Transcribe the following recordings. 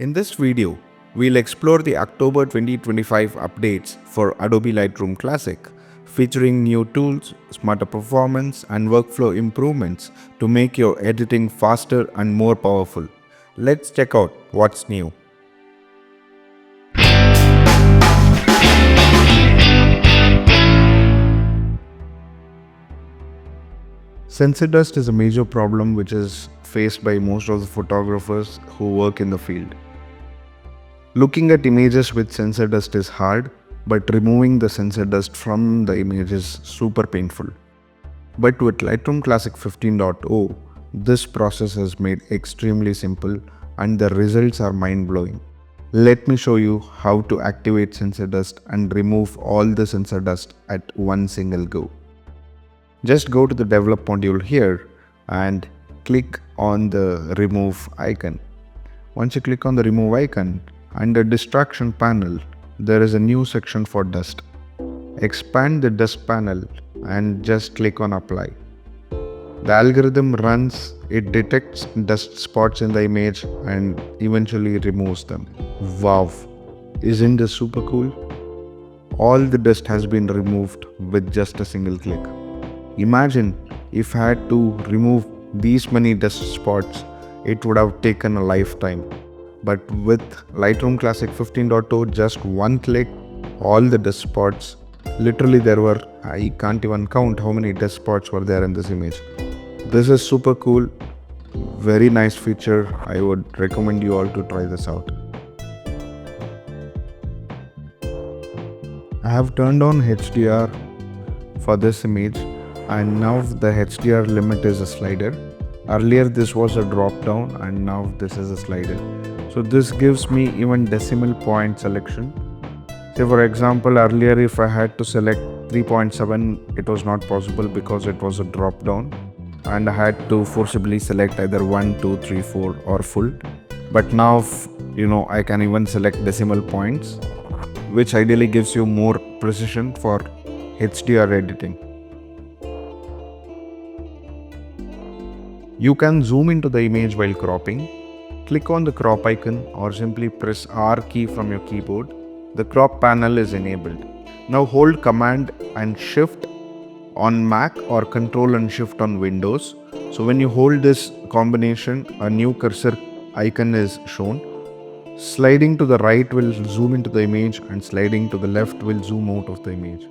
In this video, we'll explore the October 2025 updates for Adobe Lightroom Classic, featuring new tools, smarter performance, and workflow improvements to make your editing faster and more powerful. Let's check out what's new. Sensor dust is a major problem which is faced by most of the photographers who work in the field. Looking at images with sensor dust is hard, but removing the sensor dust from the image is super painful. But with Lightroom Classic 15.0, this process is made extremely simple and the results are mind-blowing. Let me show you how to activate sensor dust and remove all the sensor dust at one single go. Just go to the develop module here and click on the remove icon. Once you click on the remove icon, under distraction panel, there is a new section for dust. Expand the dust panel and just click on apply. The algorithm runs, it detects dust spots in the image and eventually removes them. Wow, isn't this super cool? All the dust has been removed with just a single click. Imagine if I had to remove these many dust spots, it would have taken a lifetime. But with Lightroom Classic 15.0, just one click, all the dust spots, literally I can't even count how many dust spots were there in this image. This is super cool, very nice feature. I would recommend you all to try this out. I have turned on HDR for this image, and now the HDR limit is a slider. Earlier this was a drop down and now this is a slider. So this gives me even decimal point selection. Say for example, earlier if I had to select 3.7, it was not possible because it was a drop down and I had to forcibly select either 1, 2, 3, 4 or full. But now I can even select decimal points, which ideally gives you more precision for HDR editing. You can zoom into the image while cropping. Click on the crop icon or simply press R key from your keyboard. The crop panel is enabled. Now hold Command and Shift on Mac or Control and Shift on Windows. So when you hold this combination, a new cursor icon is shown. Sliding to the right will zoom into the image and sliding to the left will zoom out of the image.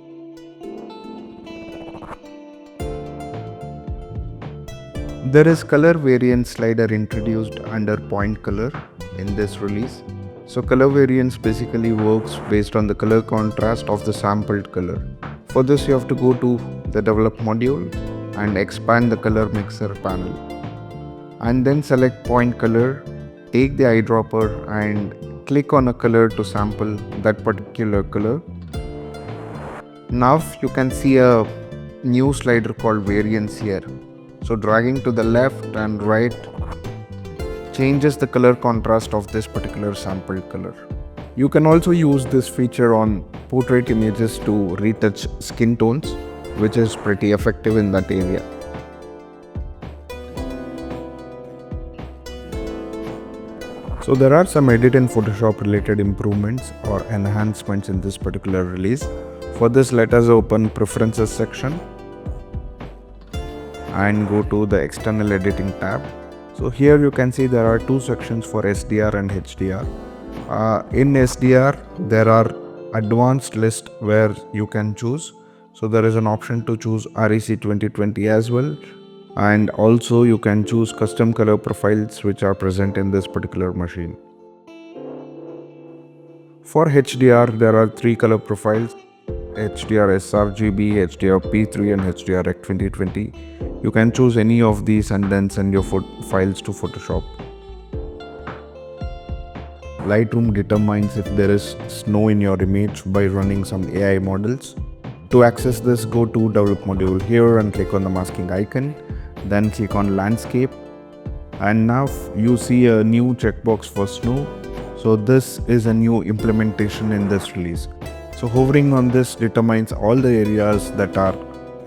There is color variance slider introduced under point color in this release. So color variance basically works based on the color contrast of the sampled color. For this you have to go to the develop module and expand the color mixer panel. And then select point color, take the eyedropper and click on a color to sample that particular color. Now you can see a new slider called variance here. So dragging to the left and right changes the color contrast of this particular sampled color. You can also use this feature on portrait images to retouch skin tones, which is pretty effective in that area. So there are some edit and Photoshop related improvements or enhancements in this particular release. For this, let us open Preferences section and go to the external editing tab. So here you can see there are two sections for SDR and HDR. In SDR there are advanced list where you can choose. So there is an option to choose REC 2020 as well, and also you can choose custom color profiles which are present in this particular machine. For HDR there are three color profiles: HDR sRGB, HDR P3 and HDR Rec 2020. You can choose any of these and then send your files to Photoshop. Lightroom determines if there is snow in your image by running some AI models. To access this, go to develop module here and click on the masking icon. Then click on landscape. And now you see a new checkbox for snow. So this is a new implementation in this release. So hovering on this determines all the areas that are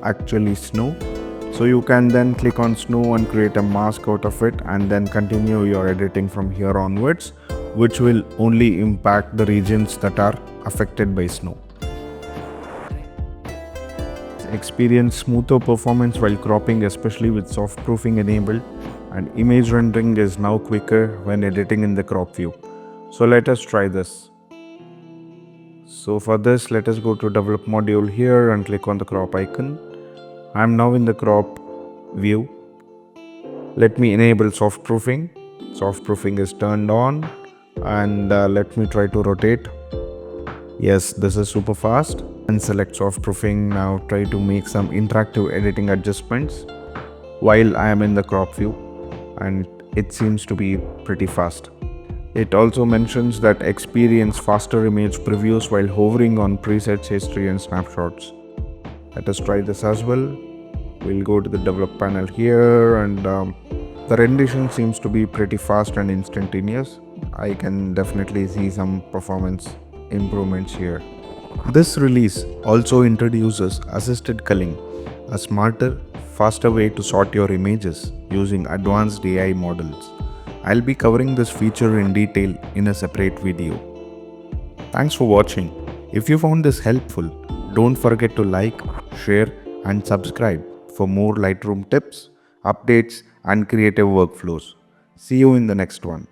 actually snow. So you can then click on snow and create a mask out of it and then continue your editing from here onwards. which will only impact the regions that are affected by snow. Experience smoother performance while cropping, especially with soft proofing enabled, and image rendering is now quicker when editing in the crop view. So let us try this. So for this, let us go to develop module here and click on the crop icon. I am now in the crop view. Let me enable soft proofing. Soft proofing is turned on, and let me try to rotate. Yes, this is super fast. And select soft proofing. Now try to make some interactive editing adjustments while I am in the crop view, and it seems to be pretty fast. It also mentions that experience faster image previews while hovering on presets, history and snapshots. Let us try this as well. We'll go to the develop panel here, and the rendition seems to be pretty fast and instantaneous. I can definitely see some performance improvements here. This release also introduces assisted culling, a smarter, faster way to sort your images using advanced AI models. I'll be covering this feature in detail in a separate video. Thanks for watching. If you found this helpful, don't forget to like, share and subscribe for more Lightroom tips, updates and creative workflows. See you in the next one.